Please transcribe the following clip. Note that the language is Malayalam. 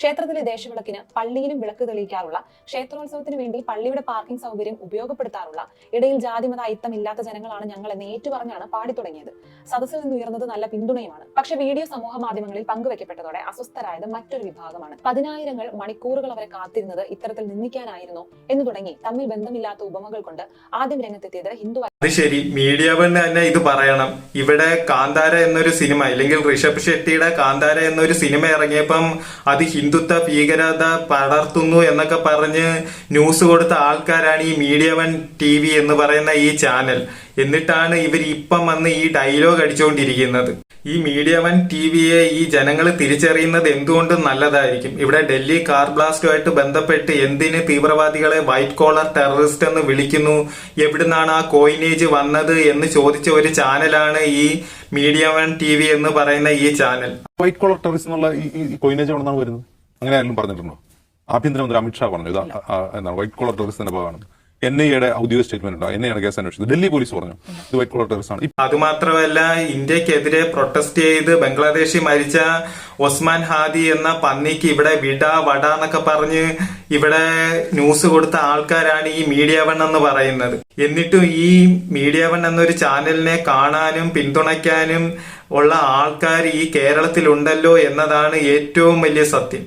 ക്ഷേത്രത്തിലെ ദേശവിളക്കിന് പള്ളിയിലും വിളക്ക് തെളിയിക്കാറുള്ള, ക്ഷേത്രോത്സവത്തിന് വേണ്ടി പള്ളിയുടെ പാർക്കിംഗ് സൗകര്യം ഉപയോഗപ്പെടുത്താറുള്ള, ഇടയിൽ ജാതിമത അയിത്തമില്ലാത്ത ജനങ്ങളാണ് ഞങ്ങൾ എന്ന് ഏറ്റുപറഞ്ഞാണ് പാടി തുടങ്ങിയത്. സദസ്സിൽ നിന്ന് ഉയർന്നത് നല്ല പിന്തുണയുമാണ്. പക്ഷെ വീഡിയോ സമൂഹ മാധ്യമങ്ങളിൽ പങ്കുവെക്കപ്പെട്ടതോടെ അസ്വസ്ഥരായത് മറ്റൊരു വിഭാഗമാണ്. 10,000 മണിക്കൂറുകൾ അവരെ കാത്തിരുന്നത് ഇത്തരത്തിൽ നിന്ദിക്കാനായിരുന്നോ എന്ന് തുടങ്ങി തമ്മിൽ ബന്ധമില്ലാത്ത ഉപമകൾ കൊണ്ട് ആദ്യം രംഗത്തെത്തിയത് ഹിന്ദു. അത് ശരി, മീഡിയ വൺ തന്നെ ഇത് പറയണം. ഇവിടെ കാന്താര എന്നൊരു സിനിമ, അല്ലെങ്കിൽ ഋഷഭ് ഷെട്ടിയുടെ കാന്താര എന്നൊരു സിനിമ ഇറങ്ങിയപ്പം അത് ഹിന്ദുത്വ ഭീകരത പടർത്തുന്നു എന്നൊക്കെ പറഞ്ഞ് ന്യൂസ് കൊടുത്ത ആൾക്കാരാണ് ഈ മീഡിയ വൺ TV എന്ന് പറയുന്ന ഈ ചാനൽ. എന്നിട്ടാണ് ഇവർ ഇപ്പം വന്ന് ഈ ഡയലോഗ് അടിച്ചുകൊണ്ടിരിക്കുന്നത്. ഈ മീഡിയ വൺ TVയെ ഈ ജനങ്ങൾ തിരിച്ചറിയുന്നത് എന്തുകൊണ്ടും നല്ലതായിരിക്കും. ഇവിടെ ഡൽഹി കാർ ബ്ലാസ്റ്റുമായിട്ട് ബന്ധപ്പെട്ട് എന്തിന് തീവ്രവാദികളെ വൈറ്റ് കോളർ ടെററിസ്റ്റ് എന്ന് വിളിക്കുന്നു, എവിടുന്നാണ് ആ കോയിനേജ് വന്നത് എന്ന് ചോദിച്ച ഒരു ചാനലാണ് ഈ മീഡിയ വൺ TV എന്ന് പറയുന്ന ഈ ചാനൽ. വൈറ്റ് കോളർ ടെററിസ്റ്റ് എന്നുള്ള ഈ കോയിനേജ് എവിടെന്നാണ് വരുന്നത്? അങ്ങനെ ആരെങ്കിലും പറഞ്ഞിട്ടുണ്ടോ? ആഭ്യന്തരമന്ത്രി അമിത്ഷാ പറഞ്ഞു ഇത് എന്താണ് വൈറ്റ് കോളർ ടെററിസ്റ്റിന്റെ ഭാഗമാണ്. NIA ഔദ്യോഗിക സ്റ്റേറ്റ്മെന്റ് ഉണ്ട്. NIA കേസ് അന്വേഷിച്ചത്. ഡൽഹി പോലീസ് പറഞ്ഞു ഇത് വൈറ്റ് കോളർ ടെററിസ്റ്റ് ആണ്. അതുമാത്രമല്ല, ഇന്ത്യക്കെതിരെ പ്രൊട്ടസ്റ്റ് ചെയ്ത് ബംഗ്ലാദേശിൽ മരിച്ച ഒസ്മാൻ ഹാദി എന്ന പന്നിക്ക് ഇവിടെ വിട വട എന്നൊക്കെ പറഞ്ഞ് ഇവിടെ ന്യൂസ് കൊടുത്ത ആൾക്കാരാണ് ഈ മീഡിയ വൺ എന്ന് പറയുന്നത്. എന്നിട്ടും ഈ മീഡിയ വൺ എന്നൊരു ചാനലിനെ കാണാനും പിന്തുണയ്ക്കാനും ഉള്ള ആൾക്കാർ ഈ കേരളത്തിലുണ്ടല്ലോ എന്നതാണ് ഏറ്റവും വലിയ സത്യം.